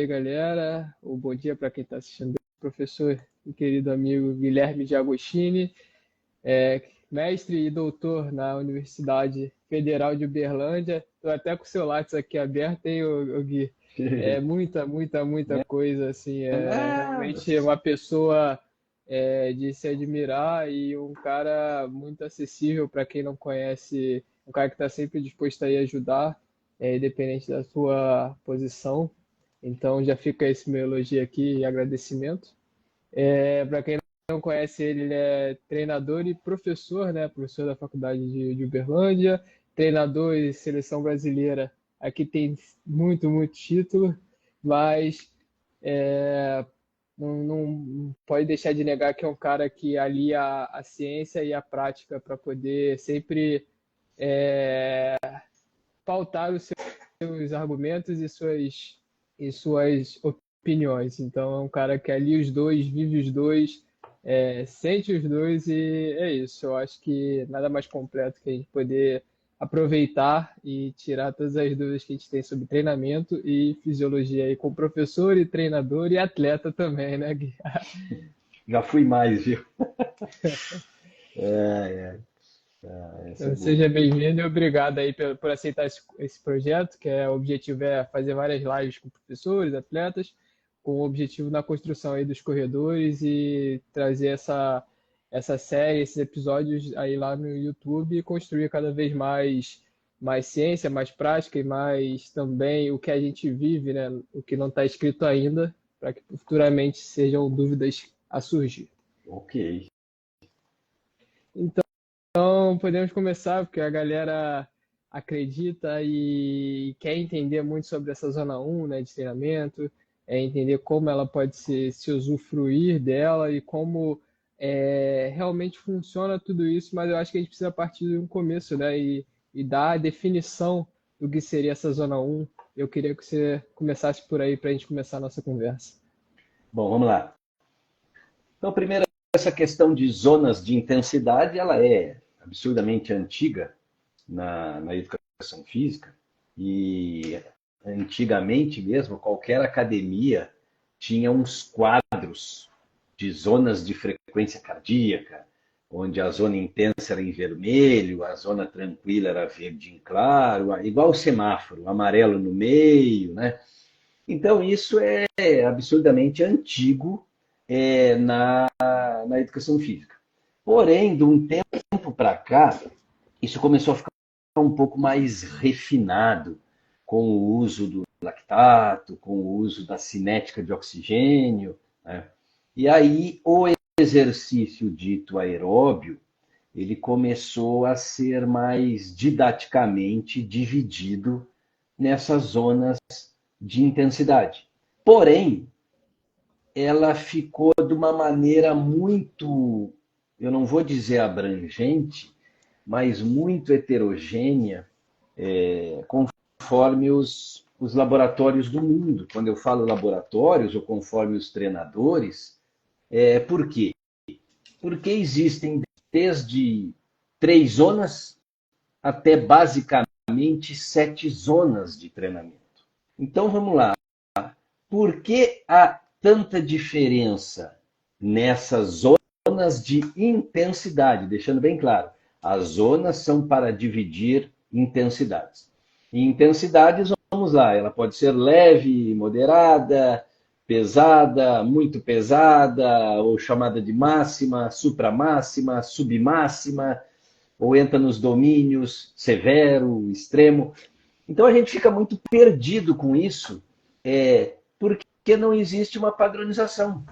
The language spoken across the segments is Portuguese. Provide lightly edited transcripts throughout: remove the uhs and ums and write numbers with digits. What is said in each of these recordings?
aí, galera. O bom dia para quem está assistindo. Professor e querido amigo Guilherme de Agostini, mestre e doutor na Universidade Federal de Uberlândia. Estou até com o seu Lattes aqui aberto, hein, ô Gui? É muita coisa, assim. É Nada. realmente uma pessoa de se admirar e um cara muito acessível para quem não conhece, um cara que está sempre disposto a ir ajudar, independente da sua posição. Então já fica esse meu elogio aqui e agradecimento. Para quem não conhece ele, ele é treinador e professor, né? Professor da Faculdade de Uberlândia, treinador e seleção brasileira. Aqui tem muito título, mas não pode deixar de negar que é um cara que alia a ciência e a prática para poder sempre pautar os seus argumentos e suas opiniões. Então é um cara que alia os dois, vive os dois, sente os dois e é isso. Eu acho que nada mais completo que a gente poder aproveitar e tirar todas as dúvidas que a gente tem sobre treinamento e fisiologia aí com professor e treinador e atleta também, né, Gui? Já fui mais, viu? É, essa é Então, boa. seja bem-vindo e obrigado aí por aceitar esse projeto, que o objetivo é fazer várias lives com professores, atletas, com o objetivo na construção aí dos corredores e trazer essa série, esses episódios aí lá no YouTube e construir cada vez mais ciência, mais prática e mais também o que a gente vive, né? O que não está escrito ainda, para que futuramente sejam dúvidas a surgir. Ok. Então, podemos começar, porque a galera acredita e quer entender muito sobre essa zona um, né, de treinamento, entender como ela pode se usufruir dela e como realmente funciona tudo isso, mas eu acho que a gente precisa partir de um começo, né, e dar a definição do que seria essa zona um. Eu queria que você começasse por aí para a gente começar a nossa conversa. Bom, vamos lá. Então, primeiro, essa questão de zonas de intensidade, ela é absurdamente antiga na educação física e antigamente mesmo, qualquer academia tinha uns quadros de zonas de frequência cardíaca, onde a zona intensa era em vermelho, a zona tranquila era verde em claro, igual o semáforo, amarelo no meio, né? Então, isso é absurdamente antigo na educação física. Porém, de um tempo para cá, isso começou a ficar um pouco mais refinado com o uso do lactato, com o uso da cinética de oxigênio, né? E aí o exercício dito aeróbio, ele começou a ser mais didaticamente dividido nessas zonas de intensidade. Porém, ela ficou de uma maneira muito, eu não vou dizer abrangente, mas muito heterogênea, conforme os laboratórios do mundo. Quando eu falo laboratórios, ou conforme os treinadores, por quê? Porque existem desde 3 zonas até basicamente 7 zonas de treinamento. Então vamos lá. Por que há tanta diferença nessas zonas de intensidade? Deixando bem claro, as zonas são para dividir intensidades. E intensidades, vamos lá, ela pode ser leve, moderada, pesada, muito pesada, ou chamada de máxima, supramáxima, submáxima, ou entra nos domínios severo, extremo. Então a gente fica muito perdido com isso, porque não existe uma padronização.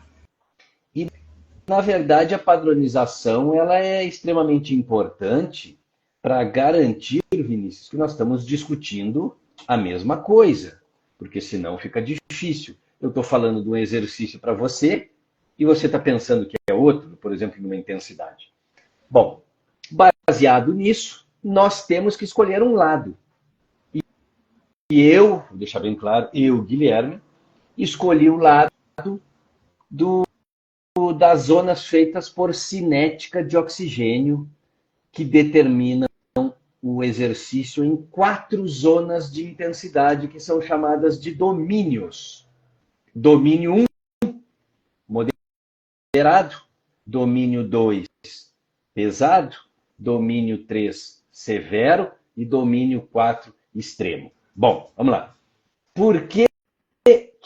E, na verdade, a padronização ela é extremamente importante para garantir, Vinícius, que nós estamos discutindo a mesma coisa, porque senão fica difícil. Eu estou falando de um exercício para você e você está pensando que é outro, por exemplo, numa intensidade. Bom, baseado nisso, nós temos que escolher um lado. E eu, vou deixar bem claro, eu, Guilherme, escolhi o lado das zonas feitas por cinética de oxigênio, que determinam o exercício em 4 zonas de intensidade, que são chamadas de domínios. domínio 1, moderado, domínio 2, pesado, domínio 3, severo e domínio 4, extremo. Bom, vamos lá. Por que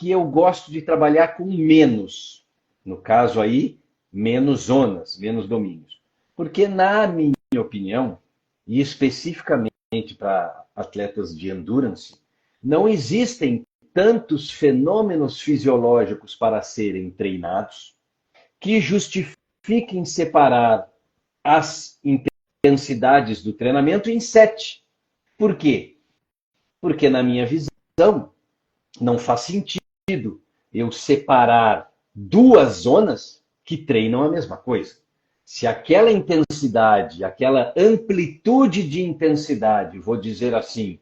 eu gosto de trabalhar com menos? No caso aí, menos zonas, menos domínios. Porque, na minha opinião, e especificamente para atletas de endurance, não existem tantos fenômenos fisiológicos para serem treinados que justifiquem separar as intensidades do treinamento em 7. Por quê? Porque, na minha visão, não faz sentido eu separar duas zonas que treinam a mesma coisa. Se aquela intensidade, aquela amplitude de intensidade, vou dizer assim,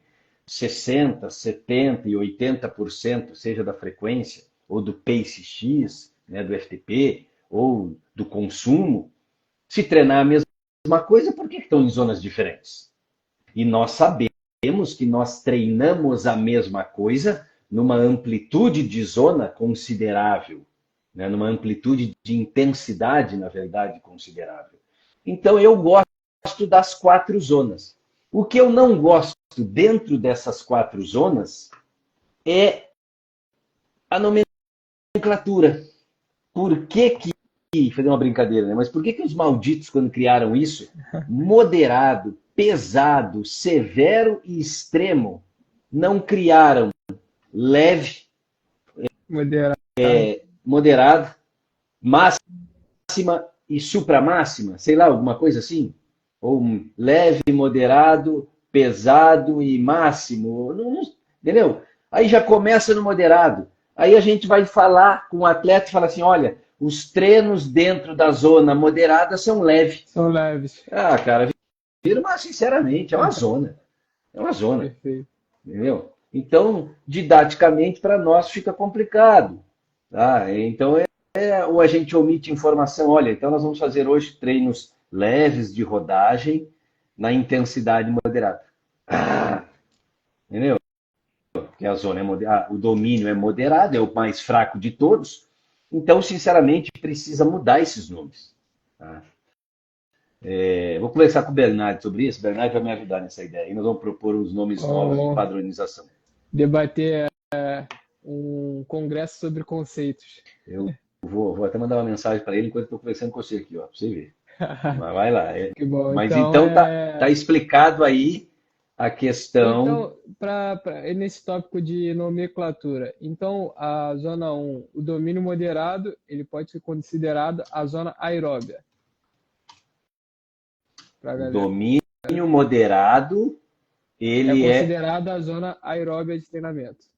60%, 70% e 80%, seja da frequência, ou do pace X, né, do FTP, ou do consumo, se treinar a mesma coisa, por que estão em zonas diferentes? E nós sabemos que nós treinamos a mesma coisa numa amplitude de zona considerável, né? Numa amplitude de intensidade, na verdade, considerável. Então, eu gosto das 4 zonas. O que eu não gosto dentro dessas 4 zonas é a nomenclatura. Por que fazer uma brincadeira, né? Mas por que os malditos, quando criaram isso, moderado, pesado, severo e extremo, não criaram leve, moderado, máxima e supramáxima, sei lá, alguma coisa assim? Ou leve, moderado, pesado e máximo, entendeu? Aí já começa no moderado. Aí a gente vai falar com o atleta e fala assim, olha, os treinos dentro da zona moderada são leves. São leves. Ah, cara, mas sinceramente, é uma zona. É uma zona. Perfeito. Entendeu? Então, didaticamente, para nós fica complicado. Tá? Então, ou a gente omite informação. Olha, então nós vamos fazer hoje treinos leves de rodagem na intensidade moderada. Entendeu? Porque a zona o domínio é moderado, é o mais fraco de todos. Então, sinceramente, precisa mudar esses nomes. Tá? Vou conversar com o Bernardo sobre isso. O Bernardo vai me ajudar nessa ideia. E nós vamos propor os nomes novos de padronização. Debater um congresso sobre conceitos. Eu vou até mandar uma mensagem para ele enquanto estou conversando com você aqui, ó, para você ver. Mas vai lá. Que bom. Mas então tá explicado aí a questão. Então, nesse tópico de nomenclatura, então a zona 1, o domínio moderado, ele pode ser considerado a zona aeróbia. Domínio moderado, ele é considerado a zona aeróbia de treinamento.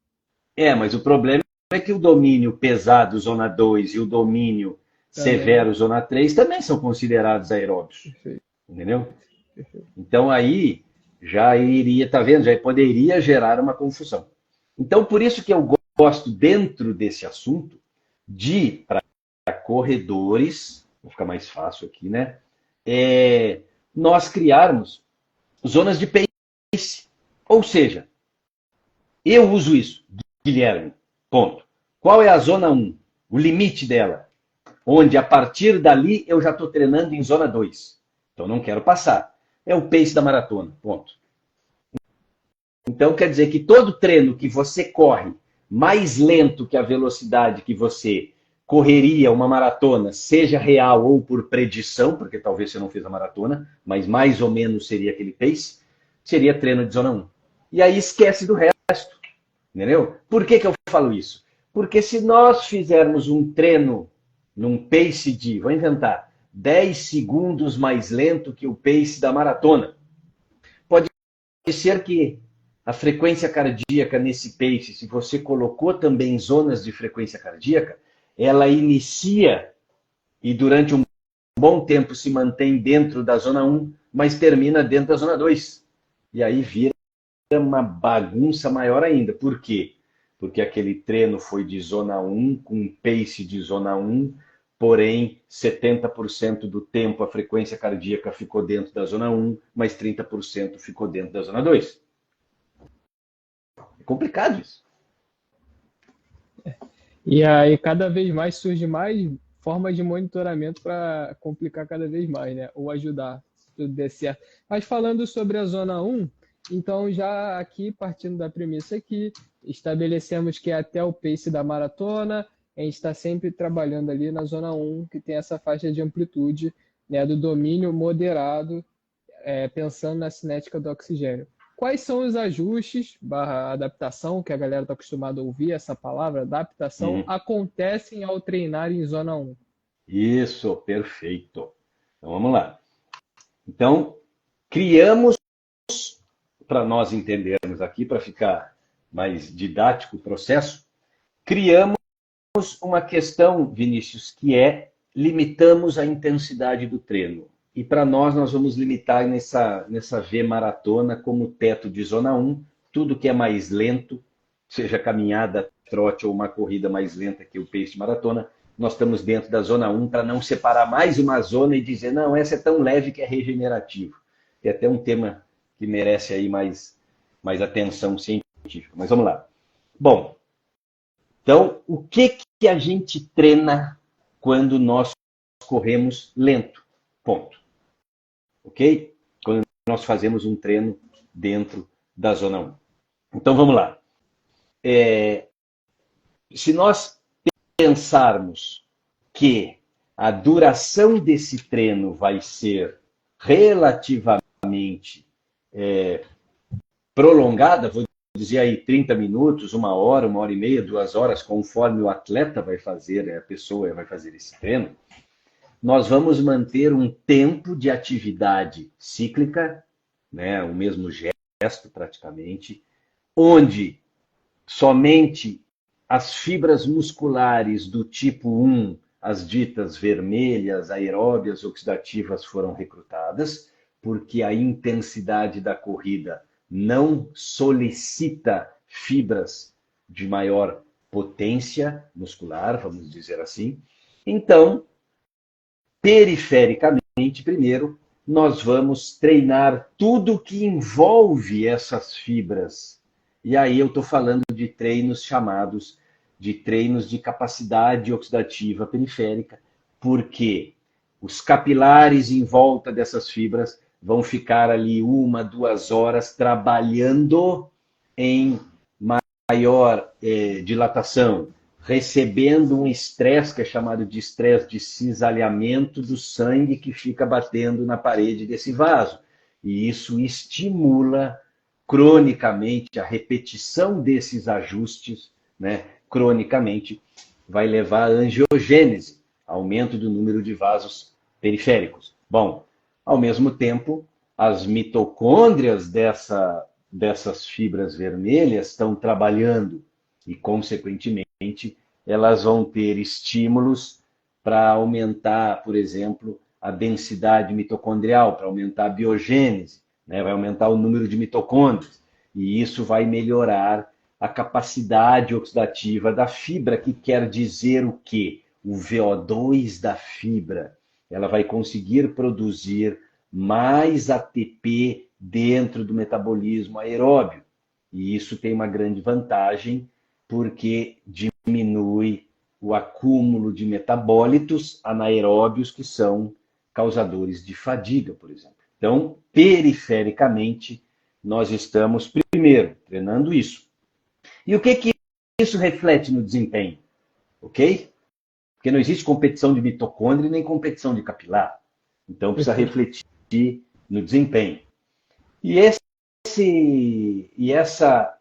Mas o problema é que o domínio pesado, zona 2, e o domínio severo, zona 3, também são considerados aeróbios. Perfeito. Entendeu? Perfeito. Então aí já iria, tá vendo? Já poderia gerar uma confusão. Então, por isso que eu gosto, dentro desse assunto, de, para corredores, vou ficar mais fácil aqui, né? Nós criarmos zonas de pace. Ou seja, eu uso isso, Guilherme, ponto. Qual é a zona 1? O limite dela. Onde, a partir dali, eu já estou treinando em zona 2. Então, não quero passar. É o pace da maratona, ponto. Então, quer dizer que todo treino que você corre mais lento que a velocidade que você correria uma maratona, seja real ou por predição, porque talvez você não fez a maratona, mas mais ou menos seria aquele pace, seria treino de zona 1. E aí esquece do resto. Entendeu? Por que eu falo isso? Porque se nós fizermos um treino num pace de, vou inventar, 10 segundos mais lento que o pace da maratona, pode ser que a frequência cardíaca nesse pace, se você colocou também zonas de frequência cardíaca, ela inicia e durante um bom tempo se mantém dentro da zona 1, mas termina dentro da zona 2. E aí vira uma bagunça maior ainda. Por quê? Porque aquele treino foi de zona 1, com pace de zona 1, porém 70% do tempo a frequência cardíaca ficou dentro da zona 1, mas 30% ficou dentro da zona 2. É complicado isso. E aí cada vez mais surge mais formas de monitoramento para complicar cada vez mais, né? Ou ajudar, se tudo der certo. Mas falando sobre a zona um, então já aqui, partindo da premissa aqui, estabelecemos que é até o pace da maratona, a gente está sempre trabalhando ali na zona um, que tem essa faixa de amplitude, né, do domínio moderado, pensando na cinética do oxigênio. Quais são os ajustes barra adaptação, que a galera está acostumada a ouvir essa palavra, adaptação, Uhum. acontecem ao treinar em zona um? Isso, perfeito. Então vamos lá. Então, criamos, para nós entendermos aqui, para ficar mais didático o processo, criamos uma questão, Vinícius, que é limitamos a intensidade do treino. E para nós vamos limitar nessa V maratona como teto de zona um, tudo que é mais lento, seja caminhada, trote ou uma corrida mais lenta que o pace de maratona, nós estamos dentro da zona um para não separar mais uma zona e dizer, não, essa é tão leve que é regenerativo. É até um tema que merece aí mais atenção científica. Mas vamos lá. Bom, então, o que a gente treina quando nós corremos lento? Ponto. Ok? Quando nós fazemos um treino dentro da zona um. Então, vamos lá. Se nós pensarmos que a duração desse treino vai ser relativamente prolongada, vou dizer aí 30 minutos, uma hora e meia, 2 horas, conforme o atleta vai fazer, a pessoa vai fazer esse treino, nós vamos manter um tempo de atividade cíclica, né, o mesmo gesto praticamente, onde somente as fibras musculares do tipo 1, as ditas vermelhas, aeróbias, oxidativas, foram recrutadas, porque a intensidade da corrida não solicita fibras de maior potência muscular, vamos dizer assim. Então, perifericamente, primeiro, nós vamos treinar tudo que envolve essas fibras. E aí eu estou falando de treinos chamados de treinos de capacidade oxidativa periférica, porque os capilares em volta dessas fibras vão ficar ali 1, 2 horas trabalhando em maior dilatação, recebendo um estresse que é chamado de estresse de cisalhamento do sangue que fica batendo na parede desse vaso. E isso estimula cronicamente a repetição desses ajustes, né? Cronicamente vai levar à angiogênese, aumento do número de vasos periféricos. Bom, ao mesmo tempo, as mitocôndrias dessas fibras vermelhas estão trabalhando e, consequentemente, elas vão ter estímulos para aumentar, por exemplo, a densidade mitocondrial, para aumentar a biogênese, né? Vai aumentar o número de mitocôndrias, e isso vai melhorar a capacidade oxidativa da fibra, que quer dizer o quê? O VO2 da fibra. Ela vai conseguir produzir mais ATP dentro do metabolismo aeróbio. E isso tem uma grande vantagem, porque diminui o acúmulo de metabólitos anaeróbios que são causadores de fadiga, por exemplo. Então, perifericamente, nós estamos, primeiro, treinando isso. E o que isso reflete no desempenho? Ok? Porque não existe competição de mitocôndria nem competição de capilar. Então, precisa refletir no desempenho. E essa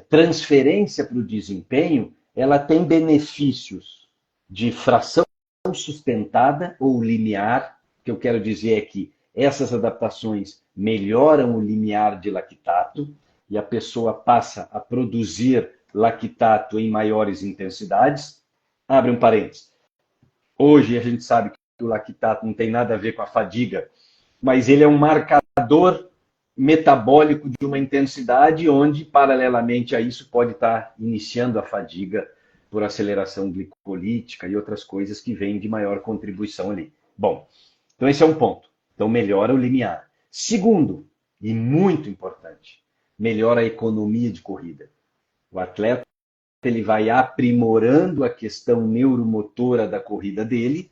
transferência para o desempenho, ela tem benefícios de fração sustentada ou limiar. O que eu quero dizer é que essas adaptações melhoram o limiar de lactato e a pessoa passa a produzir lactato em maiores intensidades. Abre um parênteses. Hoje a gente sabe que o lactato não tem nada a ver com a fadiga, mas ele é um marcador metabólico de uma intensidade onde, paralelamente a isso, pode estar iniciando a fadiga por aceleração glicolítica e outras coisas que vêm de maior contribuição ali. Bom, então esse é um ponto. Então melhora o limiar. Segundo, e muito importante, melhora a economia de corrida. O atleta ele vai aprimorando a questão neuromotora da corrida dele,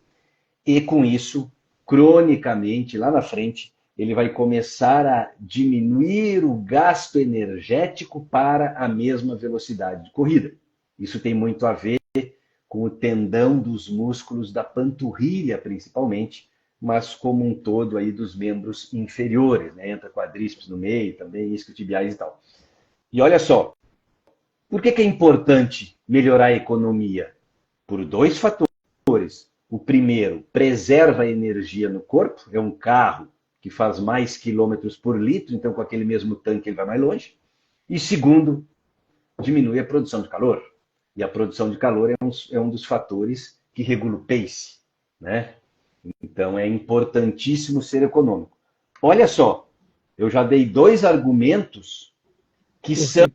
e com isso, cronicamente, lá na frente, ele vai começar a diminuir o gasto energético para a mesma velocidade de corrida. Isso tem muito a ver com o tendão dos músculos da panturrilha, principalmente, mas como um todo aí dos membros inferiores, né? Entra quadríceps no meio também, isquiotibiais e tal. E olha só, por que é importante melhorar a economia? Por dois fatores. O primeiro, preserva a energia no corpo, é um carro que faz mais quilômetros por litro, então com aquele mesmo tanque ele vai mais longe. E segundo, diminui a produção de calor. E a produção de calor é um dos fatores que regula o pace, né? Então é importantíssimo ser econômico. Olha só, eu já dei dois argumentos que são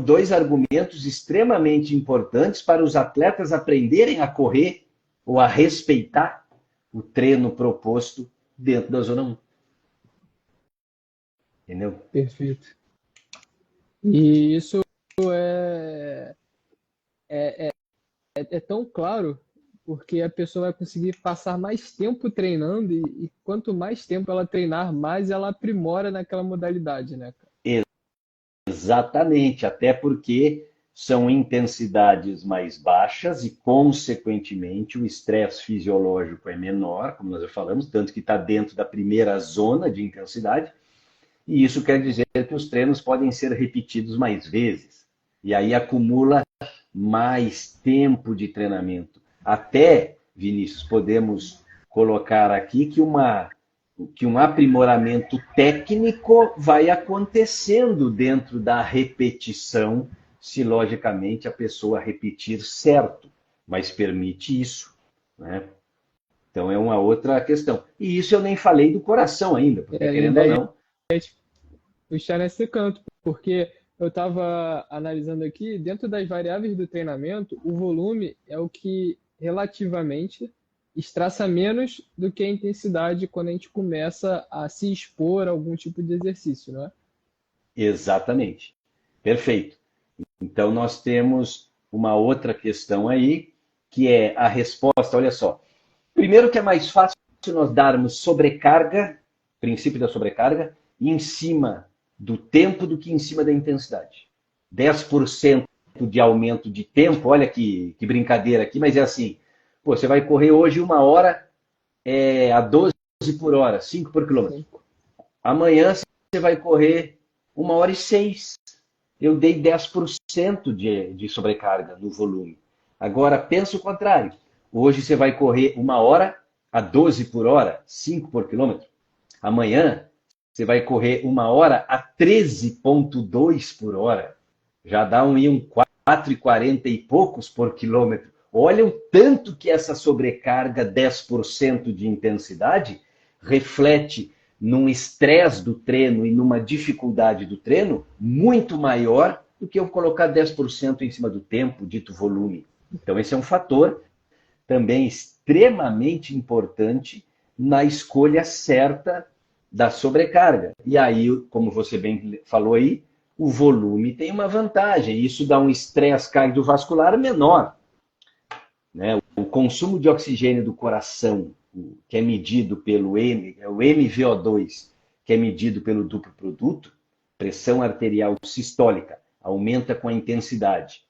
dois argumentos extremamente importantes para os atletas aprenderem a correr ou a respeitar o treino proposto dentro da zona 1. Entendeu? Perfeito. E isso é, é, é tão claro porque a pessoa vai conseguir passar mais tempo treinando e quanto mais tempo ela treinar, mais ela aprimora naquela modalidade, né, cara? Exatamente, até porque são intensidades mais baixas e, consequentemente, o estresse fisiológico é menor, como nós já falamos, tanto que está dentro da primeira zona de intensidade, e isso quer dizer que os treinos podem ser repetidos mais vezes, e aí acumula mais tempo de treinamento. Até, Vinícius, podemos colocar aqui que um aprimoramento técnico vai acontecendo dentro da repetição, se logicamente a pessoa repetir certo, mas permite isso, né? Então é uma outra questão. E isso eu nem falei do coração ainda, porque querendo ou não... Puxar nesse canto, porque eu estava analisando aqui, dentro das variáveis do treinamento, o volume é o que relativamente estressa menos do que a intensidade quando a gente começa a se expor a algum tipo de exercício, não é? Exatamente. Perfeito. Então nós temos uma outra questão aí, que é a resposta, olha só. Primeiro que é mais fácil nós darmos sobrecarga, princípio da sobrecarga, em cima do tempo do que em cima da intensidade. 10% de aumento de tempo, olha que brincadeira aqui, mas é assim, pô, você vai correr hoje 1 hora a 12 por hora, 5 por quilômetro. Amanhã você vai correr 1 hora e 6. Eu dei 10% de sobrecarga no volume. Agora, pensa o contrário. Hoje você vai correr 1 hora a 12 por hora, 5 por quilômetro. Amanhã você vai correr 1 hora a 13,2 por hora. Já dá um 4,40 e poucos por quilômetro. Olha o tanto que essa sobrecarga, 10% de intensidade, reflete num estresse do treino e numa dificuldade do treino muito maior do que eu colocar 10% em cima do tempo, dito volume. Então esse é um fator também extremamente importante na escolha certa da sobrecarga. E aí, como você bem falou aí, o volume tem uma vantagem. Isso dá um estresse cardiovascular menor, né? O consumo de oxigênio do coração, que é medido pelo o MVO2, que é medido pelo duplo produto, pressão arterial sistólica, aumenta com a intensidade,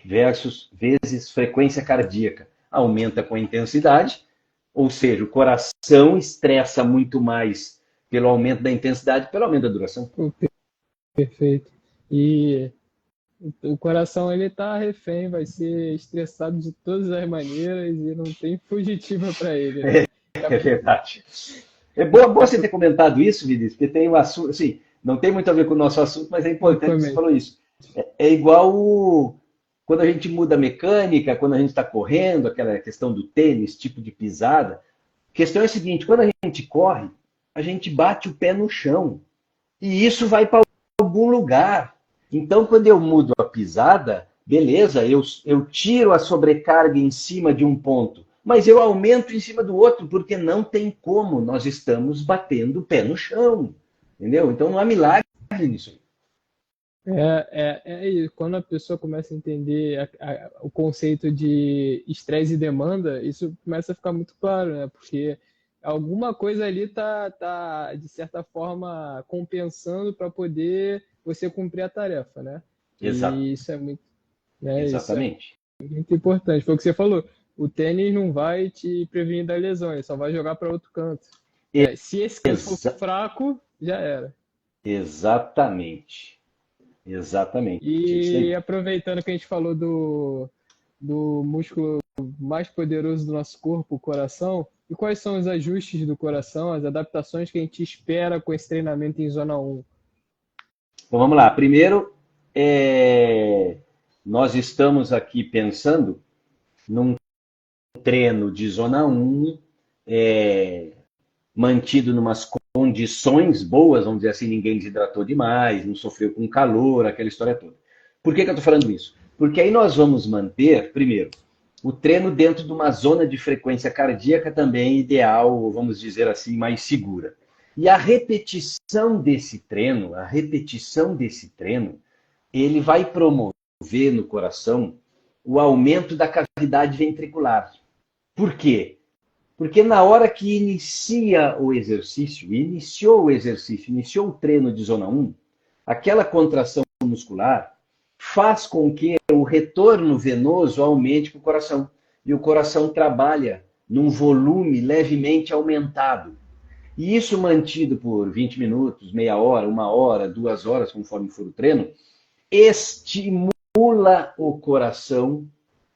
vezes frequência cardíaca, aumenta com a intensidade, ou seja, o coração estressa muito mais pelo aumento da intensidade, pelo aumento da duração. Perfeito. E o coração ele tá refém, vai ser estressado de todas as maneiras e não tem fugitiva para ele, né? É verdade. É bom você ter comentado isso, Vinícius, porque tem um assunto, assim, não tem muito a ver com o nosso assunto, mas é importante que você falou isso. É igual quando a gente muda a mecânica, quando a gente está correndo, aquela questão do tênis, tipo de pisada. A questão é a seguinte, quando a gente corre, a gente bate o pé no chão. E isso vai para algum lugar. Então, quando eu mudo a pisada, beleza, eu tiro a sobrecarga em cima de um ponto, mas eu aumento em cima do outro, porque não tem como, nós estamos batendo o pé no chão. Entendeu? Então não há milagre nisso. Quando a pessoa começa a entender o conceito de estresse e demanda, isso começa a ficar muito claro, né? Porque alguma coisa ali tá, de certa forma, compensando para poder você cumprir a tarefa, né? Exa E isso é muito, né? Isso é exatamente. muito importante. Foi o que você falou. O tênis não vai te prevenir da lesão, ele só vai jogar para outro canto. Se esse canto for Exa fraco, já era. exatamente. Exatamente. É isso E aí. aproveitando que a gente falou do músculo mais poderoso do nosso corpo, o coração, e quais são os ajustes do coração, as adaptações que a gente espera com esse treinamento em zona um? Então vamos lá. Primeiro, é, nós estamos aqui pensando num treino de zona um mantido em umas condições boas, vamos dizer assim, ninguém desidratou demais, não sofreu com calor, aquela história toda. Por que eu estou falando isso? Porque aí nós vamos manter, primeiro, o treino dentro de uma zona de frequência cardíaca também ideal, vamos dizer assim, mais segura. E a repetição desse treino, ele vai promover no coração o aumento da cavidade ventricular. Por quê? Porque na hora que iniciou o treino de zona um, aquela contração muscular faz com que o retorno venoso aumente para o coração. E o coração trabalha num volume levemente aumentado. E isso mantido por 20 minutos, meia hora, 1 hora, 2 horas, conforme for o treino, estimula o coração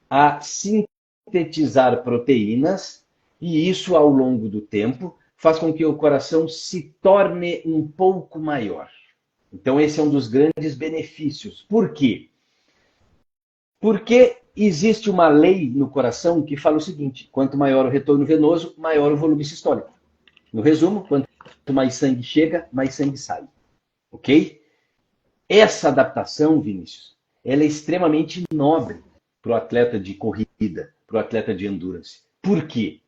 a sintetizar proteínas, e isso, ao longo do tempo, faz com que o coração se torne um pouco maior. Então, esse é um dos grandes benefícios. Por quê? Porque existe uma lei no coração que fala o seguinte: quanto maior o retorno venoso, maior o volume sistólico. No resumo, quanto mais sangue chega, mais sangue sai. Ok? Essa adaptação, Vinícius, ela é extremamente nobre para o atleta de corrida, para o atleta de endurance. Por quê?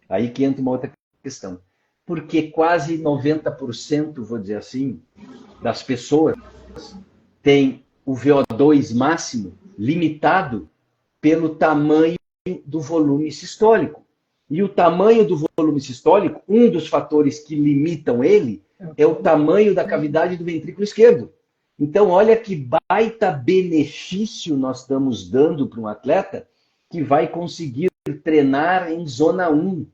Aí que entra uma outra questão. Porque quase 90%, vou dizer assim, das pessoas têm o VO2 máximo limitado pelo tamanho do volume sistólico. E o tamanho do volume sistólico, um dos fatores que limitam ele, é o tamanho da cavidade do ventrículo esquerdo. Então, olha que baita benefício nós estamos dando para um atleta que vai conseguir treinar em zona um.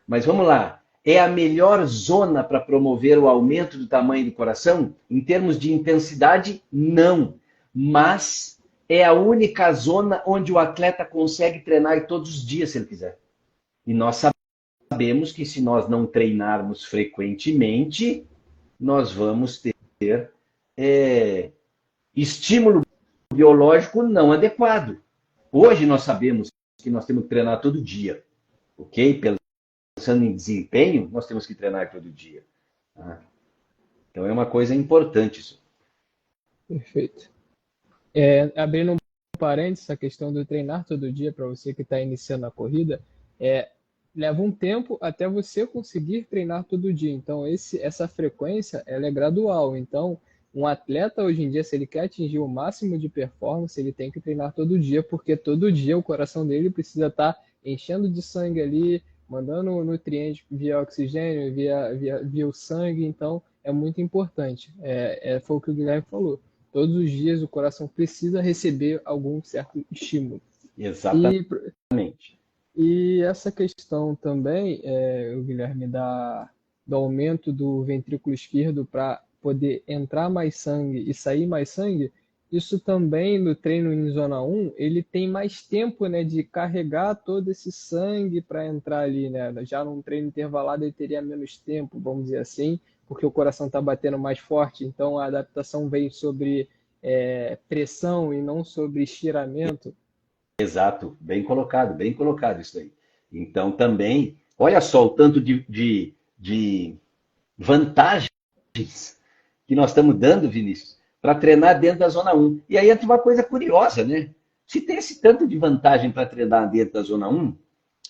Mas vamos lá, é a melhor zona para promover o aumento do tamanho do coração? Em termos de intensidade, não. Mas é a única zona onde o atleta consegue treinar todos os dias, se ele quiser. E nós sabemos que se nós não treinarmos frequentemente, nós vamos ter estímulo biológico não adequado. Hoje nós sabemos que nós temos que treinar todo dia, ok? Pensando em desempenho, nós temos que treinar todo dia. Tá? Então é uma coisa importante isso. Perfeito. Abrindo um parênteses, a questão do treinar todo dia, para você que está iniciando a corrida, leva um tempo até você conseguir treinar todo dia. Então, essa frequência ela é gradual. Então, um atleta hoje em dia, se ele quer atingir o máximo de performance, ele tem que treinar todo dia, porque todo dia o coração dele precisa estar enchendo de sangue ali, mandando nutrientes via oxigênio, via o sangue. Então, é muito importante. Foi o que o Guilherme falou. Todos os dias o coração precisa receber algum certo estímulo. E, Exatamente. e essa questão também, o Guilherme, do aumento do ventrículo esquerdo para poder entrar mais sangue e sair mais sangue, isso também no treino em zona um, ele tem mais tempo, né, de carregar todo esse sangue para entrar ali, né? Já num treino intervalado ele teria menos tempo, vamos dizer assim, porque o coração está batendo mais forte, então a adaptação vem sobre pressão e não sobre estiramento. Exato, bem colocado isso aí. Então também, olha só o tanto de vantagens que nós estamos dando, Vinícius, para treinar dentro da zona um. E aí entra uma coisa curiosa, né? Se tem esse tanto de vantagem para treinar dentro da zona um,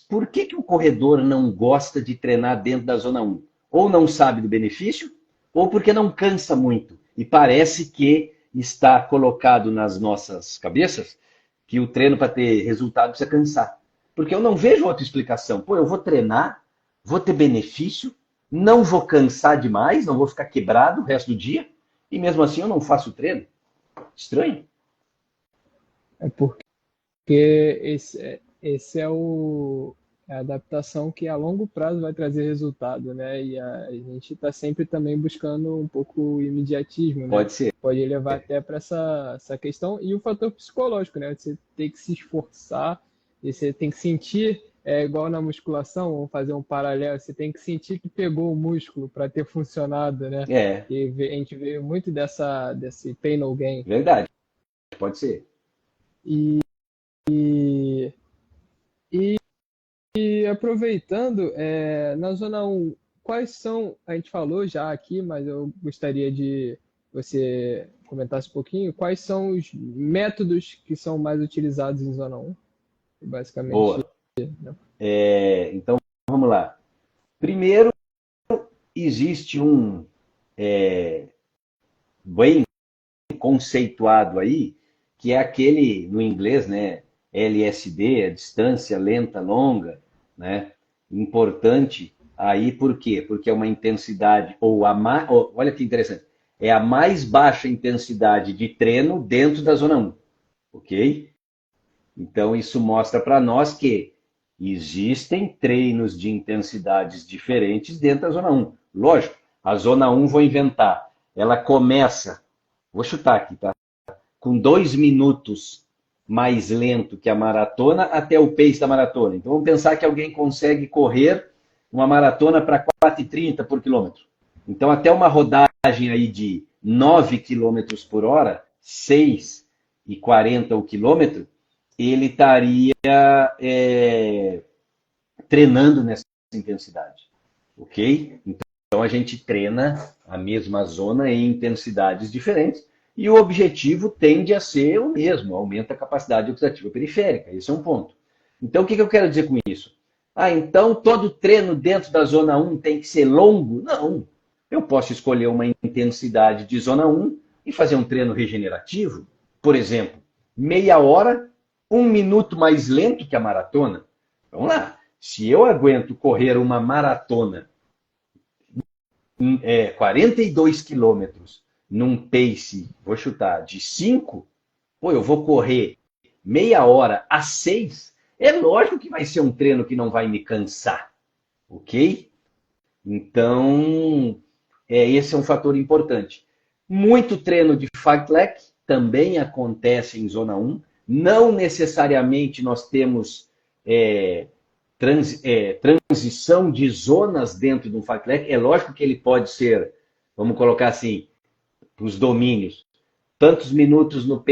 por que o corredor não gosta de treinar dentro da zona um? Ou não sabe do benefício, ou porque não cansa muito. E parece que está colocado nas nossas cabeças que o treino para ter resultado precisa cansar. Porque eu não vejo outra explicação. Pô, eu vou treinar, vou ter benefício, não vou cansar demais, não vou ficar quebrado o resto do dia, e mesmo assim eu não faço treino. Estranho. É porque esse é a adaptação que a longo prazo vai trazer resultado, né? E a gente está sempre também buscando um pouco o imediatismo, né? Pode ser. Pode levar até para essa questão. E o fator psicológico, né? Você tem que se esforçar e você tem que sentir, igual na musculação, vamos fazer um paralelo, você tem que sentir que pegou o músculo para ter funcionado, né? É, E a gente vê muito desse pain no gain. verdade. Pode ser. E, E aproveitando, na Zona um, quais são, a gente falou já aqui, mas eu gostaria de você comentasse um pouquinho, quais são os métodos que são mais utilizados em Zona um? Basicamente, Boa. Então, vamos lá. Primeiro, existe um bem conceituado aí, que é aquele, no inglês, né, LSD, a distância lenta longa, né? Importante aí por quê? Porque é uma intensidade, olha que interessante, é a mais baixa intensidade de treino dentro da zona um, ok? Então isso mostra para nós que existem treinos de intensidades diferentes dentro da zona um. Lógico, a zona um vou inventar, ela começa, vou chutar aqui, tá? Com 2 minutos mais lento que a maratona até o pace da maratona. Então vamos pensar que alguém consegue correr uma maratona para 4,30 por quilômetro. Então até uma rodagem aí de 9 quilômetros por hora, 6,40 o quilômetro, ele estaria treinando nessa intensidade, ok? Então a gente treina a mesma zona em intensidades diferentes e o objetivo tende a ser o mesmo, aumenta a capacidade oxidativa periférica. Esse é um ponto. Então, o que eu quero dizer com isso? Então todo treino dentro da zona um tem que ser longo? Não. Eu posso escolher uma intensidade de zona um e fazer um treino regenerativo. Por exemplo, meia hora, 1 minuto mais lento que a maratona. Vamos lá. Se eu aguento correr uma maratona 42 quilômetros num pace, vou chutar, de 5, pô, eu vou correr meia hora a 6, é lógico que vai ser um treino que não vai me cansar, ok? Então, esse é um fator importante. Muito treino de fartlek também acontece em zona um. Não necessariamente nós temos transição de zonas dentro de um fartlek. É lógico que ele pode ser, vamos colocar assim, os domínios. Tantos minutos no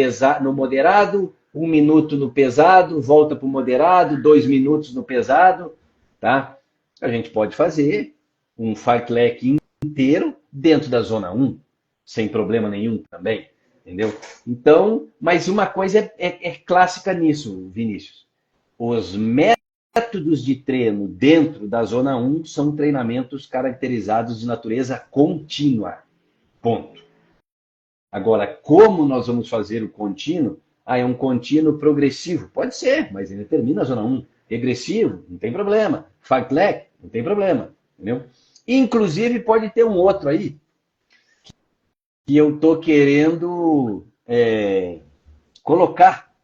moderado, 1 minuto no pesado, volta para o moderado, 2 minutos no pesado, tá? A gente pode fazer um fartlek inteiro dentro da zona um, sem problema nenhum também, entendeu? Então, mas uma coisa é clássica nisso, Vinícius. Os métodos de treino dentro da zona um são treinamentos caracterizados de natureza contínua. Ponto. Agora, como nós vamos fazer o contínuo? É um contínuo progressivo. Pode ser, mas ele termina a zona um. Regressivo, não tem problema. Fartlek, não tem problema. Entendeu? Inclusive, pode ter um outro aí que eu estou querendo colocar,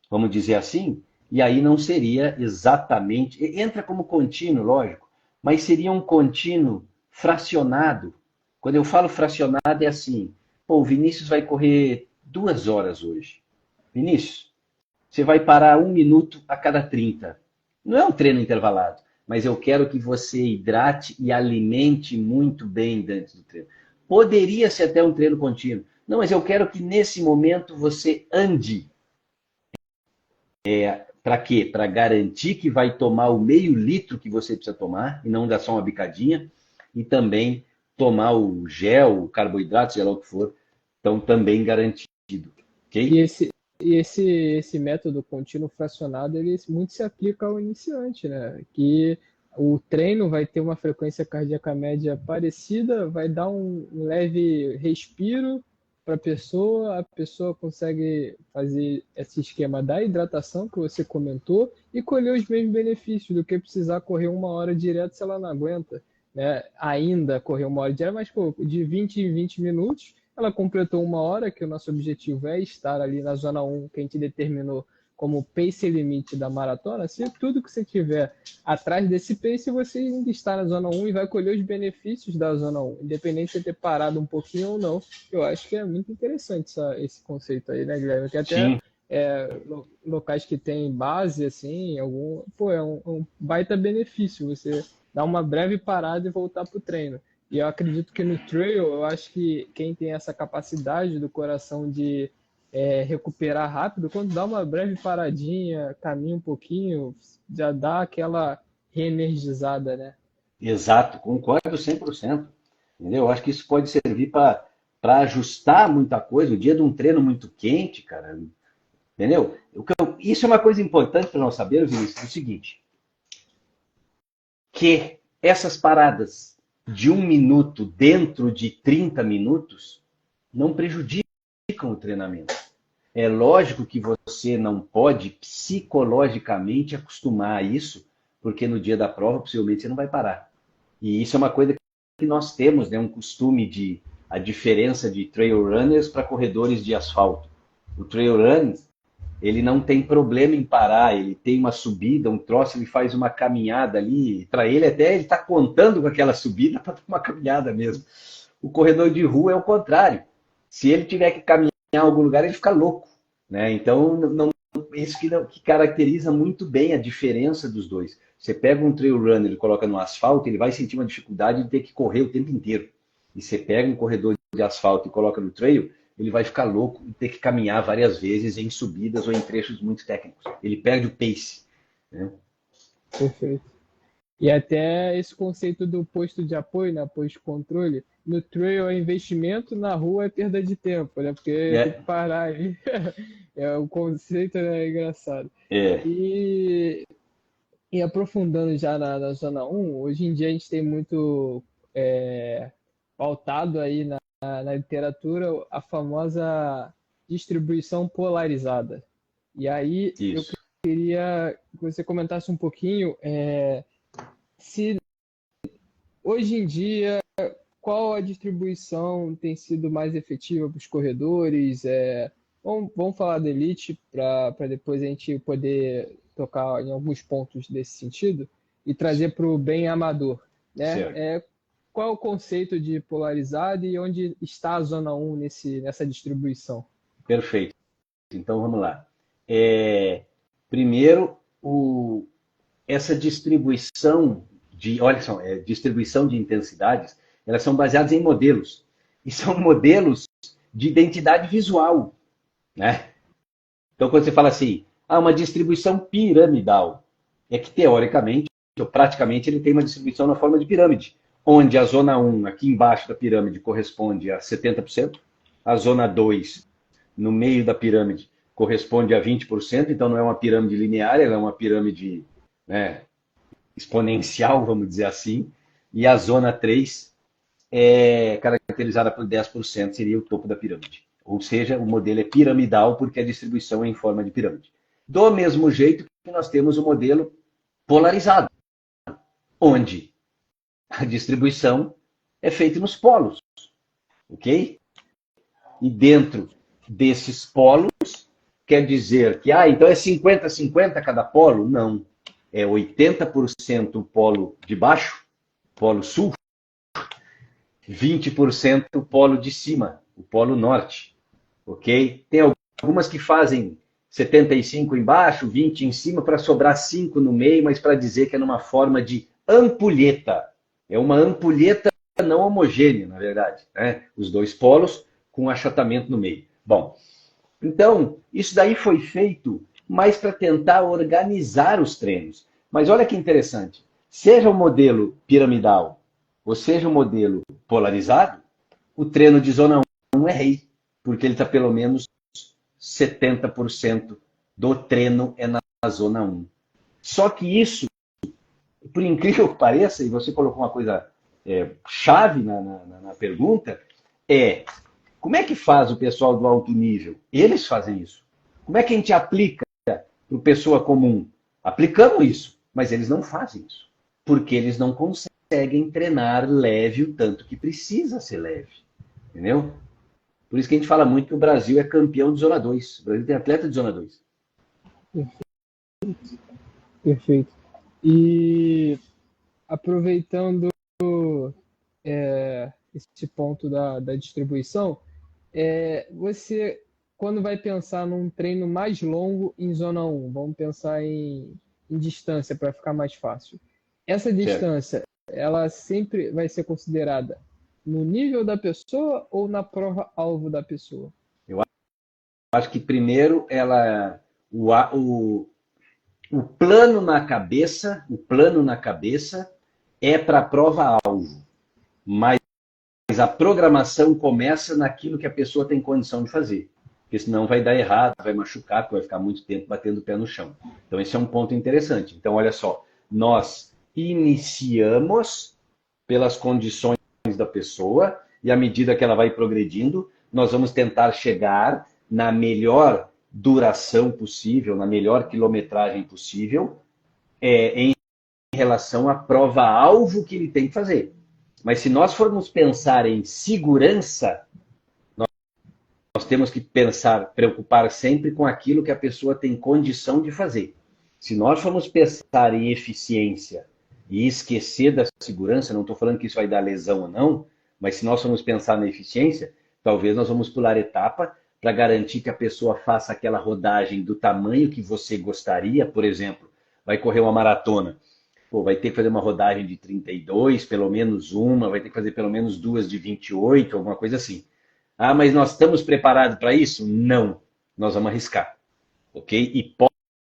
vamos dizer assim, e aí não seria exatamente... Entra como contínuo, lógico, mas seria um contínuo fracionado. Quando eu falo fracionado, é assim... Pô, o Vinícius vai correr 2 horas hoje. Vinícius, você vai parar 1 minuto a cada 30. Não é um treino intervalado, mas eu quero que você hidrate e alimente muito bem dentro do treino. Poderia ser até um treino contínuo. Não, mas eu quero que nesse momento você ande. Para quê? Para garantir que vai tomar o meio litro que você precisa tomar e não dar só uma bicadinha. E também tomar o gel, o carboidrato, seja lá o que for, então também garantido, E ok? esse método contínuo fracionado, ele muito se aplica ao iniciante, né? Que o treino vai ter uma frequência cardíaca média parecida, vai dar um leve respiro a pessoa consegue fazer esse esquema da hidratação que você comentou e colher os mesmos benefícios do que precisar correr 1 hora direto se ela não aguenta, né? Ainda correr 1 hora direto, mas pô, de 20 em 20 minutos, ela completou 1 hora, que o nosso objetivo é estar ali na zona 1, que a gente determinou como pace limite da maratona. Se tudo que você tiver atrás desse pace, você ainda está na zona 1 e vai colher os benefícios da zona 1, independente de você ter parado um pouquinho ou não. Eu acho que é muito interessante esse conceito aí, né, Guilherme? Que até Sim, locais que tem base, assim, pô, é um baita benefício você dar uma breve parada e voltar para o treino. E eu acredito que no trail, eu acho que quem tem essa capacidade do coração de recuperar rápido, quando dá uma breve paradinha, caminha um pouquinho, já dá aquela reenergizada, né? exato, concordo 100%. Entendeu? Eu acho que isso pode servir para ajustar muita coisa. O dia de um treino muito quente, cara, entendeu? Isso é uma coisa importante para nós sabermos, Vinícius, é o seguinte, que essas paradas de 1 minuto dentro de 30 minutos não prejudicam o treinamento. É lógico que você não pode psicologicamente acostumar a isso, porque no dia da prova possivelmente você não vai parar. E isso é uma coisa que nós temos, né? Um costume de a diferença de trail runners para corredores de asfalto. O trail run, ele não tem problema em parar, ele tem uma subida, um troço, ele faz uma caminhada ali, para ele até ele está contando com aquela subida para uma caminhada mesmo. O corredor de rua é o contrário. Se ele tiver que caminhar em algum lugar, ele fica louco, né? Então, isso que caracteriza muito bem a diferença dos dois. Você pega um trail runner e coloca no asfalto, ele vai sentir uma dificuldade de ter que correr o tempo inteiro. E você pega um corredor de asfalto e coloca no trail, ele vai ficar louco e ter que caminhar várias vezes em subidas ou em trechos muito técnicos. Ele perde o pace, né? Perfeito. E até esse conceito do posto de apoio, né, posto de controle, no trail é investimento, na rua é perda de tempo, né? Porque tem que É, parar aí. O conceito é engraçado. é, E, e aprofundando já na zona 1, hoje em dia a gente tem muito pautado aí na literatura a famosa distribuição polarizada. E aí eu isso. queria que você comentasse um pouquinho se hoje em dia qual a distribuição tem sido mais efetiva para os corredores. Vamos falar da Elite para depois a gente poder tocar em alguns pontos desse sentido e trazer para o bem amador, né? Certo. Qual é o conceito de polarizado e onde está a zona 1 nessa distribuição? Perfeito. Então vamos lá. Primeiro, essa distribuição olha só, distribuição de intensidades, elas são baseadas em modelos. E são modelos de identidade visual, né? Então, quando você fala assim, uma distribuição piramidal, é que teoricamente, ou praticamente, ele tem uma distribuição na forma de pirâmide, onde a zona 1, aqui embaixo da pirâmide, corresponde a 70%, a zona 2, no meio da pirâmide, corresponde a 20%, então não é uma pirâmide linear, ela é uma pirâmide, né, exponencial, vamos dizer assim, e a zona 3 é caracterizada por 10%, seria o topo da pirâmide. Ou seja, o modelo é piramidal porque a distribuição é em forma de pirâmide. Do mesmo jeito que nós temos o modelo polarizado, onde a distribuição é feita nos polos, ok? E dentro desses polos, quer dizer que, então é 50-50 cada polo? Não. É 80% o polo de baixo, polo sul, 20% o polo de cima, o polo norte, ok? Tem algumas que fazem 75 embaixo, 20 em cima, para sobrar 5 no meio, mas para dizer que é numa forma de ampulheta. É uma ampulheta não homogênea, na verdade, né? Os dois polos com achatamento no meio. Bom, então, isso daí foi feito mais para tentar organizar os treinos. Mas olha que interessante. Seja o modelo piramidal, ou seja o modelo polarizado, o treino de zona 1 é rei, porque ele está pelo menos 70% do treino é na zona 1. Só que isso, por incrível que pareça, e você colocou uma coisa chave na pergunta, Como é que faz o pessoal do alto nível? Eles fazem isso. Como é que a gente aplica para o pessoa comum? Aplicamos isso, mas eles não fazem isso. Porque eles não conseguem treinar leve o tanto que precisa ser leve. Entendeu? Por isso que a gente fala muito que o Brasil é campeão de zona 2. O Brasil tem atleta de zona 2. Perfeito. E aproveitando esse ponto da distribuição, você, quando vai pensar num treino mais longo em zona 1, vamos pensar em distância para ficar mais fácil. Essa Certo. distância, ela sempre vai ser considerada no nível da pessoa ou na prova-alvo da pessoa? Eu acho que primeiro o plano na cabeça é para a prova-alvo. Mas a programação começa naquilo que a pessoa tem condição de fazer. Porque senão vai dar errado, vai machucar, vai ficar muito tempo batendo o pé no chão. Então esse é um ponto interessante. Então olha só, nós iniciamos pelas condições da pessoa e à medida que ela vai progredindo, nós vamos tentar chegar na melhor duração possível, na melhor quilometragem possível, em relação à prova-alvo que ele tem que fazer. Mas se nós formos pensar em segurança, nós temos que preocupar sempre com aquilo que a pessoa tem condição de fazer. Se nós formos pensar em eficiência e esquecer da segurança, não estou falando que isso vai dar lesão ou não, mas se nós formos pensar na eficiência, talvez nós vamos pular etapa para garantir que a pessoa faça aquela rodagem do tamanho que você gostaria. Por exemplo, vai correr uma maratona. Pô, vai ter que fazer uma rodagem de 32, pelo menos uma, vai ter que fazer pelo menos duas de 28, alguma coisa assim. Ah, mas nós estamos preparados para isso? Não. Nós vamos arriscar. Ok? E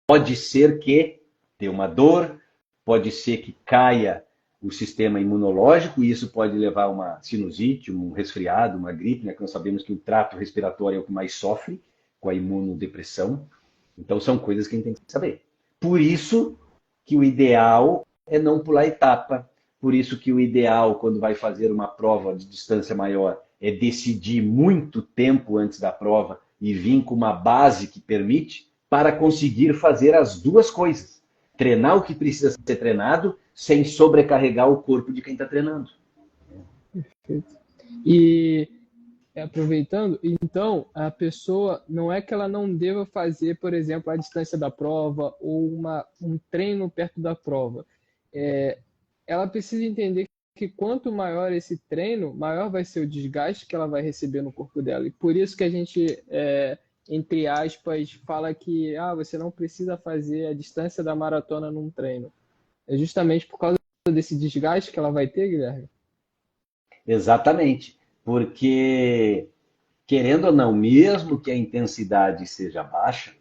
pode ser que dê uma dor, pode ser que caia o sistema imunológico, e isso pode levar a uma sinusite, um resfriado, uma gripe, né? Que nós sabemos que o trato respiratório é o que mais sofre com a imunodepressão. Então são coisas que a gente tem que saber. Por isso que o ideal é não pular etapa. Por isso que o ideal, quando vai fazer uma prova de distância maior, é decidir muito tempo antes da prova e vir com uma base que permite para conseguir fazer as duas coisas. Treinar o que precisa ser treinado sem sobrecarregar o corpo de quem está treinando. Perfeito. E aproveitando, então, a pessoa, não é que ela não deva fazer, por exemplo, a distância da prova ou um treino perto da prova. Ela precisa entender que quanto maior esse treino, maior vai ser o desgaste que ela vai receber no corpo dela. E por isso que a gente, entre aspas, fala que você não precisa fazer a distância da maratona num treino. É justamente por causa desse desgaste que ela vai ter, Guilherme? Exatamente. Porque, querendo ou não, mesmo que a intensidade seja baixa,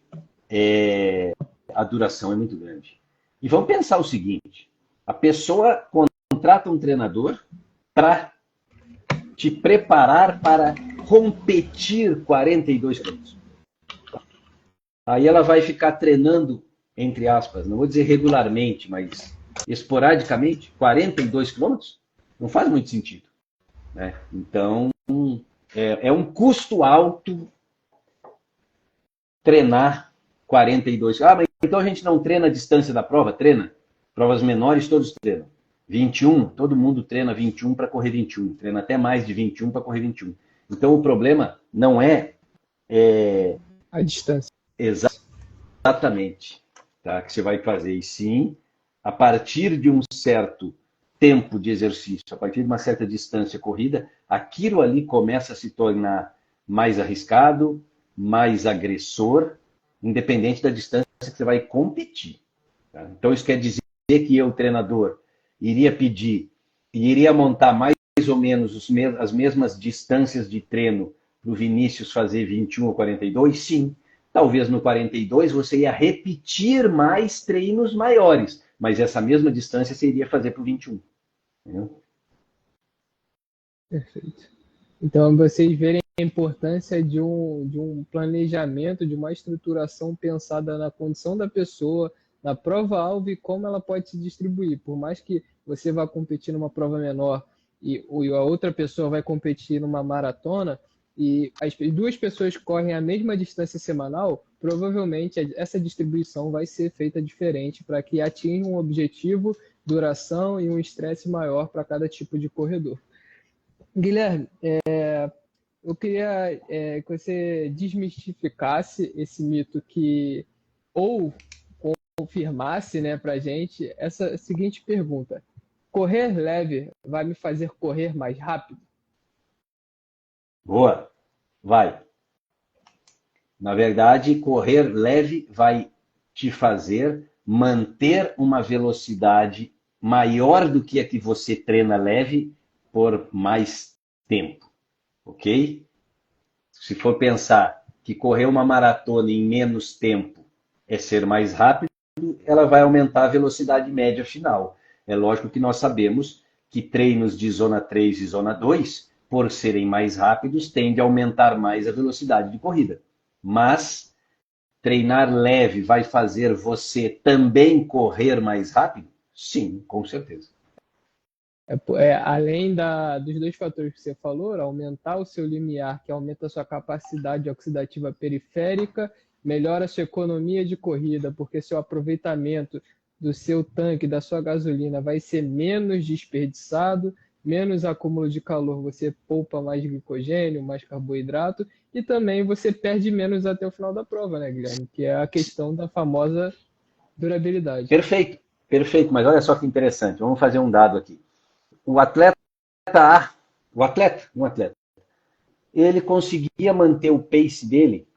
a duração é muito grande. E vamos pensar o seguinte: a pessoa contrata um treinador para te preparar para competir 42 quilômetros. Aí ela vai ficar treinando, entre aspas, não vou dizer regularmente, mas esporadicamente, 42 quilômetros? Não faz muito sentido. Né? Então, é um custo alto treinar 42. Mas então a gente não treina a distância da prova? Treina. Provas menores todos treinam. 21, todo mundo treina 21 para correr 21. Treina até mais de 21 para correr 21. Então o problema não é a distância. Exatamente. Tá? Que você vai fazer. E sim, a partir de um certo tempo de exercício, a partir de uma certa distância corrida, aquilo ali começa a se tornar mais arriscado, mais agressor, independente da distância que você vai competir. Tá? Então isso quer dizer que eu, treinador, iria pedir e iria montar mais ou menos as mesmas distâncias de treino para o Vinícius fazer 21 ou 42? Sim. Talvez no 42 você ia repetir mais treinos maiores, mas essa mesma distância você iria fazer para o 21. Entendeu? Perfeito. Então, vocês verem a importância de um planejamento, de uma estruturação pensada na condição da pessoa, na prova-alvo e como ela pode se distribuir. Por mais que você vá competir numa prova menor e a outra pessoa vai competir numa maratona, e as duas pessoas correm a mesma distância semanal, provavelmente essa distribuição vai ser feita diferente para que atinja um objetivo, duração e um estresse maior para cada tipo de corredor. Guilherme, eu queria que você desmistificasse esse mito que, ou confirmasse, né, para a gente essa seguinte pergunta: correr leve vai me fazer correr mais rápido? Boa, vai. Na verdade, correr leve vai te fazer manter uma velocidade maior do que a que você treina leve por mais tempo, ok? Se for pensar que correr uma maratona em menos tempo é ser mais rápido, ela vai aumentar a velocidade média final. É lógico que nós sabemos que treinos de zona 3 e zona 2, por serem mais rápidos, tendem a aumentar mais a velocidade de corrida. Mas treinar leve vai fazer você também correr mais rápido? Sim, com certeza. Além dos dois fatores que você falou, aumentar o seu limiar, que aumenta a sua capacidade oxidativa periférica, melhora a sua economia de corrida, porque seu aproveitamento do seu tanque, da sua gasolina, vai ser menos desperdiçado, menos acúmulo de calor, você poupa mais glicogênio, mais carboidrato, e também você perde menos até o final da prova, né, Guilherme? Que é a questão da famosa durabilidade. Perfeito, perfeito. Mas olha só que interessante. Vamos fazer um dado aqui. O atleta A, um atleta, ele conseguia manter o pace dele.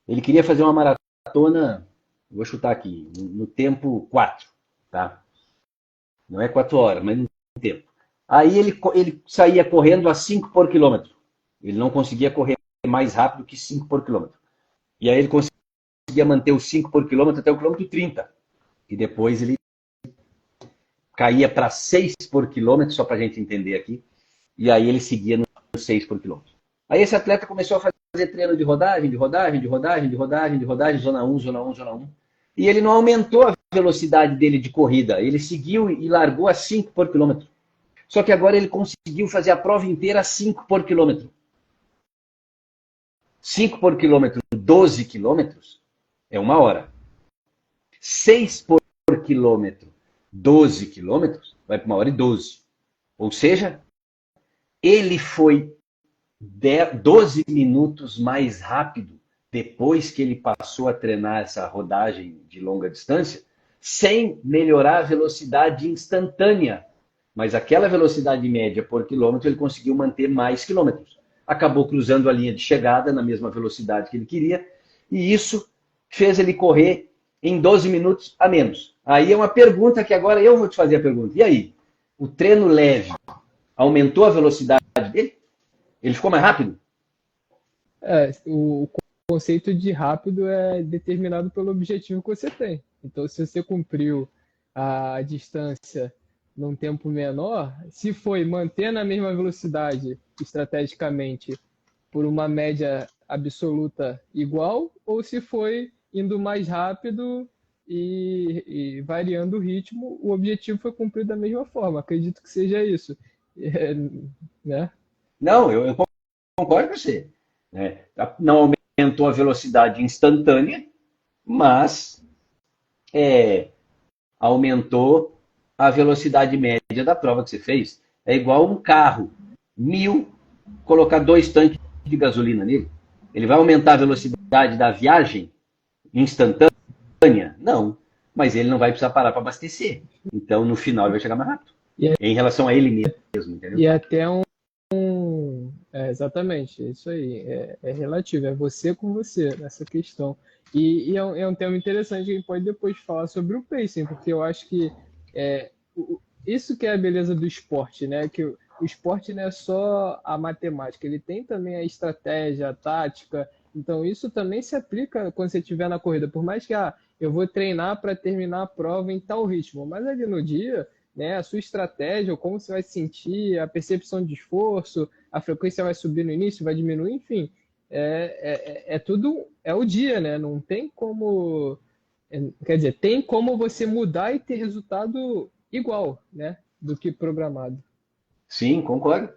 Ele queria fazer uma maratona, vou chutar aqui, no tempo 4, tá? Não é 4 horas, mas no tempo. Aí ele saía correndo a 5 por quilômetro. Ele não conseguia correr mais rápido que 5 por quilômetro. E aí ele conseguia manter os 5 por quilômetro até o quilômetro 30. E depois ele caía para 6 por quilômetro, só para a gente entender aqui. E aí ele seguia no 6 por quilômetro. Aí esse atleta começou a fazer treino de rodagem, zona 1, zona 1, zona 1. E ele não aumentou a velocidade dele de corrida. Ele seguiu e largou a 5 por quilômetro. Só que agora ele conseguiu fazer a prova inteira a 5 por quilômetro. 5 por quilômetro, 12 quilômetros, é 1 hora. 6 por quilômetro, 12 quilômetros, vai para 1 hora e 12. Ou seja, ele foi 12 minutos mais rápido depois que ele passou a treinar essa rodagem de longa distância, sem melhorar a velocidade instantânea. Mas aquela velocidade média por quilômetro ele conseguiu manter mais quilômetros. Acabou cruzando a linha de chegada na mesma velocidade que ele queria, e isso fez ele correr em 12 minutos a menos. Aí é uma pergunta que agora eu vou te fazer a pergunta. E aí? O treino leve aumentou a velocidade dele? Ele ficou mais rápido? O conceito de rápido é determinado pelo objetivo que você tem. Então, se você cumpriu a distância num tempo menor, se foi mantendo a mesma velocidade estrategicamente por uma média absoluta igual, ou se foi indo mais rápido e variando o ritmo, o objetivo foi cumprido da mesma forma. Acredito que seja isso. Né? Não, eu concordo com você. Né? Não aumentou a velocidade instantânea, mas aumentou a velocidade média da prova que você fez. É igual um carro, 1.000, colocar 2 tanques de gasolina nele. Ele vai aumentar a velocidade da viagem instantânea? Não, mas ele não vai precisar parar para abastecer. Então, no final, ele vai chegar mais rápido. Em relação a ele mesmo, entendeu? E até exatamente, é isso aí. É relativo, é você com você nessa questão. E é um tema interessante que a gente pode depois falar sobre o pacing, porque eu acho que isso que é a beleza do esporte, né? Que o esporte não é só a matemática, ele tem também a estratégia, a tática. Então, isso também se aplica quando você estiver na corrida. Por mais que eu vou treinar para terminar a prova em tal ritmo, mas ali no dia, né, a sua estratégia, como você vai se sentir, a percepção de esforço, a frequência vai subir no início, vai diminuir, enfim, tudo, é o dia, né? Não tem como, quer dizer, tem como você mudar e ter resultado igual, né, do que programado. Sim, concordo.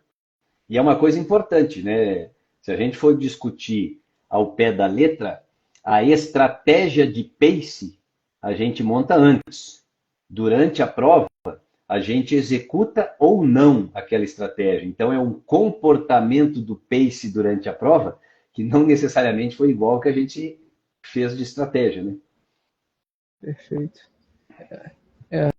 E é uma coisa importante, né? Se a gente for discutir ao pé da letra, a estratégia de pace a gente monta antes. Durante a prova, a gente executa ou não aquela estratégia. Então, é um comportamento do pace durante a prova que não necessariamente foi igual ao que a gente fez de estratégia, né? Perfeito. É,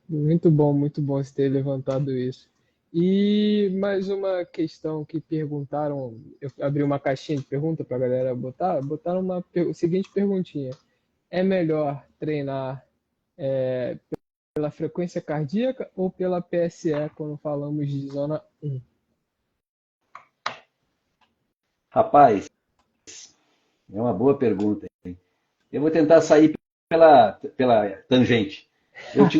muito bom você ter levantado isso. E mais uma questão que perguntaram, eu abri uma caixinha de pergunta para a galera botar, botaram seguinte perguntinha: é melhor treinar pela frequência cardíaca ou pela PSE quando falamos de zona 1? Rapaz, é uma boa pergunta. Eu vou tentar sair pela tangente. Eu te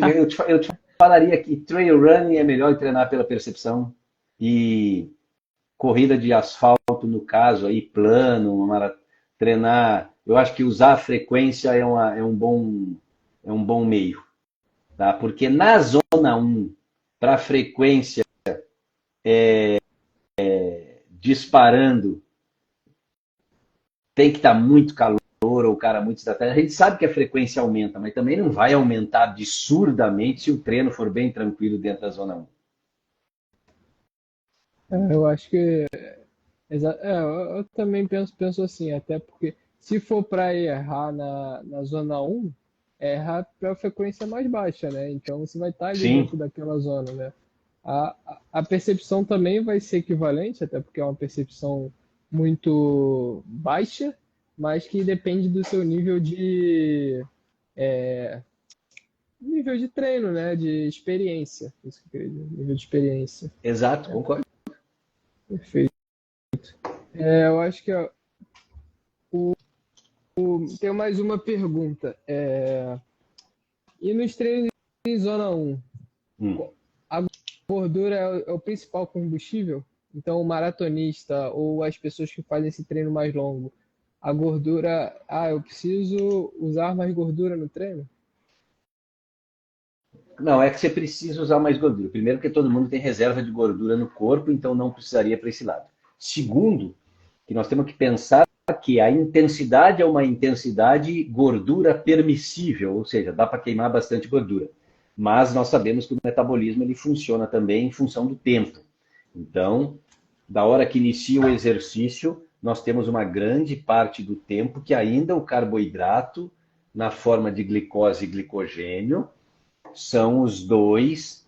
falaria que trail running é melhor treinar pela percepção e corrida de asfalto, no caso, aí plano, treinar. Eu acho que usar a frequência é um bom meio. Tá? Porque na zona 1, para frequência disparando, tem que estar muito calor ou o cara muito estratégico. A gente sabe que a frequência aumenta, mas também não vai aumentar absurdamente se o treino for bem tranquilo dentro da zona 1. Eu acho que eu também penso assim, até porque se for para errar na zona 1, errar para a frequência mais baixa, né? Então você vai estar ali Sim, dentro daquela zona, né? A percepção também vai ser equivalente, até porque é uma percepção muito baixa, mas que depende do seu nível de treino, né? De experiência. Isso que eu queria dizer, nível de experiência. exato, concordo. Perfeito. Eu acho que tenho mais uma pergunta. E nos treinos em zona 1, Hum. a gordura é o principal combustível? Então, o maratonista ou as pessoas que fazem esse treino mais longo, a gordura, eu preciso usar mais gordura no treino? Não, é que você precisa usar mais gordura. Primeiro, porque todo mundo tem reserva de gordura no corpo, então não precisaria para esse lado. Segundo, que nós temos que pensar que a intensidade é uma intensidade gordura permissível, ou seja, dá para queimar bastante gordura. Mas nós sabemos que o metabolismo ele funciona também em função do tempo. Então, da hora que inicia o exercício, nós temos uma grande parte do tempo que ainda o carboidrato, na forma de glicose e glicogênio, são os dois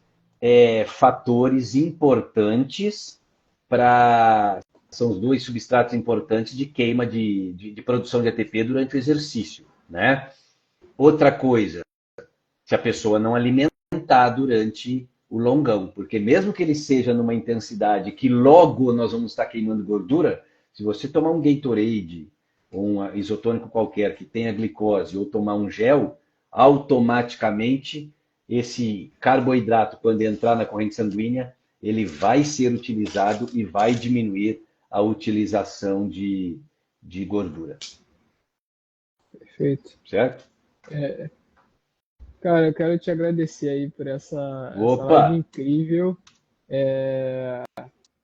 fatores importantes para. São os dois substratos importantes de queima de produção de ATP durante o exercício. Né? Outra coisa, se a pessoa não alimentar durante o longão, porque mesmo que ele seja numa intensidade que logo nós vamos estar queimando gordura, se você tomar um Gatorade ou um isotônico qualquer que tenha glicose ou tomar um gel, automaticamente esse carboidrato, quando entrar na corrente sanguínea, ele vai ser utilizado e vai diminuir a utilização de gordura. Perfeito. Certo? Cara, eu quero te agradecer aí por essa Opa! live incrível.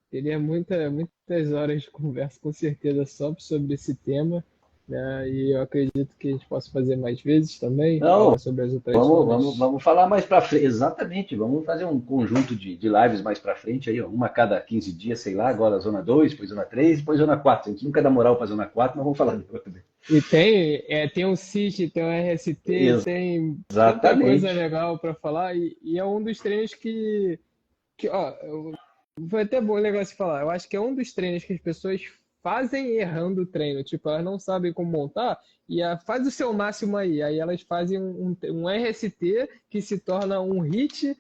Teria muitas horas de conversa, com certeza, só sobre esse tema, né? E eu acredito que a gente possa fazer mais vezes também, Não, falar sobre as outras zonas. vamos falar mais para frente. Exatamente, vamos fazer um conjunto de lives mais para frente aí, ó, uma a cada 15 dias, sei lá, agora zona 2, depois zona 3, depois zona 4. A gente nunca dá moral para zona 4, mas vamos falar depois também. E tem o CIT, tem o RST, tem tanta coisa Exatamente. legal para falar, e é um dos treinos foi até bom legal se falar. Eu acho que é um dos treinos que as pessoas fazem errando o treino. Tipo, elas não sabem como montar e faz o seu máximo aí. Aí elas fazem um RST que se torna um HIIT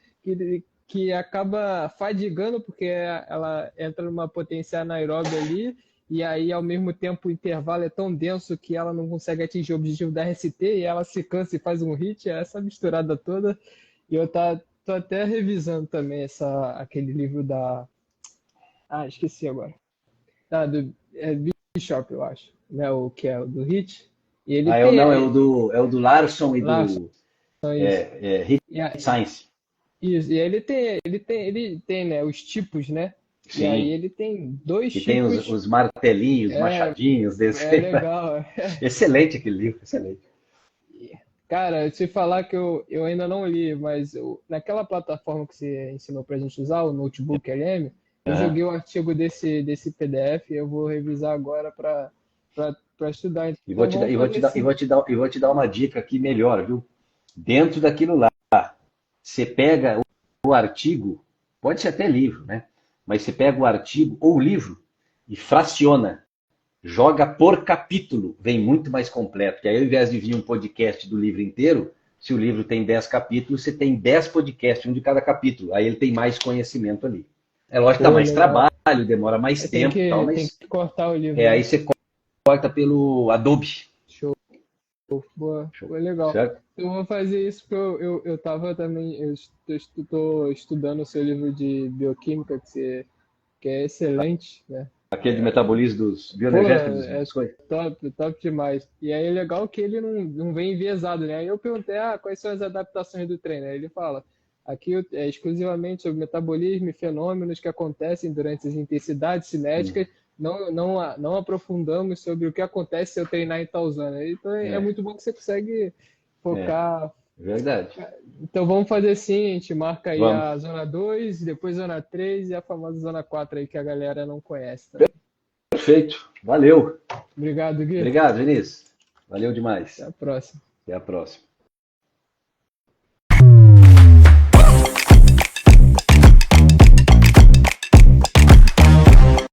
que acaba fadigando porque ela entra numa potência anaeróbia ali. E aí, ao mesmo tempo, o intervalo é tão denso que ela não consegue atingir o objetivo da RST e ela se cansa e faz um HIIT. É essa misturada toda. E tô até revisando também aquele livro da. Esqueci agora. Do Bishop, eu acho. Né? O que é o do Hit. E ele Ah, tem. não, é o do Larson e Lá, do isso. Hit E, a- Science. isso. E ele tem, né, os tipos, né? E aí Sim. ele tem dois Que tem tipos. os martelinhos, É, machadinhos é desse. legal. Excelente aquele livro, excelente. Cara, te falar que eu ainda não li, mas naquela plataforma que você ensinou pra gente usar, o Notebook LM, eu Aham. joguei o artigo desse PDF e eu vou revisar agora para estudar. E vou Então te dar, vamos e vou te fazer dar, e assim. vou te dar, e vou te dar uma dica aqui melhor, viu? Dentro daquilo lá, você pega o artigo, pode ser até livro, né? Mas você pega o artigo ou o livro e fraciona, joga por capítulo, vem muito mais completo. Que aí, ao invés de vir um podcast do livro inteiro, se o livro tem 10 capítulos, você tem 10 podcasts, um de cada capítulo. Aí ele tem mais conhecimento ali. É lógico que dá Pô, mais legal. trabalho, demora mais É, Tem tempo e tal, que, tem mas que cortar o livro, aí né? você corta pelo Adobe. Show. Boa, Show. foi legal. Certo? Eu vou fazer isso porque eu tava também, eu estou estudando o seu livro de bioquímica, que é excelente, né? Aquele de metabolismo dos Pô, bioenergéticos é das coisas. top, top demais. E aí é legal que ele não vem enviesado, né? Aí eu perguntei, quais são as adaptações do treino? Aí ele fala, aqui é exclusivamente sobre metabolismo e fenômenos que acontecem durante as intensidades cinéticas, não aprofundamos sobre o que acontece se eu treinar em tal zona. Então é É, muito bom que você consegue é, focar. verdade. Então vamos fazer assim, a gente marca aí Vamos. a zona 2, depois zona 3 e a famosa zona 4 aí que a galera não conhece também. Perfeito. Valeu. Obrigado, Gui. Obrigado, Vinícius. Valeu Até demais. a próxima. Até a próxima.